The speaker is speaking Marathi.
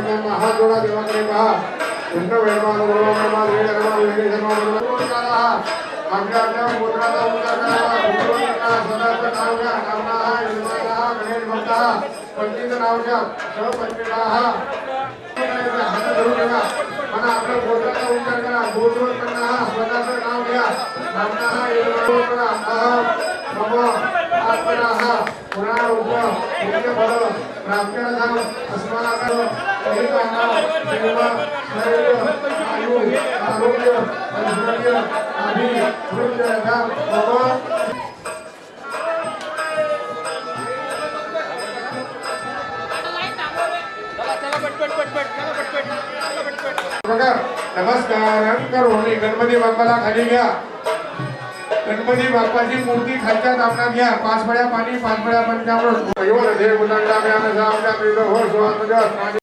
गोविंदांना हात जोडा देवाकडे पहा कृष्ण वेणमा गुरुमा देवी धर्मा विवेक धर्मा गुरुमा आपल्या आपल्या गोत्राचा उद्धार करावा गुरुचा सदाचं नाव घ्या कामना यजमाना गणेश भक्ता पंडित नाव घ्या सहपंडिता हात धरून ठेवा मला आपल्या गोत्राचा उद्धार करा गोत्रोत्पन्न स्वतःचं नाव घ्या कामना यजमाना मम आत्मना पुराण उप नित्य फल प्राप्य धाम अस्माकं परिपालना सेवा शरीर आयु आरोग्य ऐश्वर्य अभी वृद्ध धाम मम नमस्कार करोमी गणपती बाप्पाला खाली घ्या गणपती बाप्पाची मूर्ती खालच्या तापणात घ्या 5 फळ्या पाणी 5 फळ्या पंचामृत देव मुलांना ज्ञान जाम त्या हो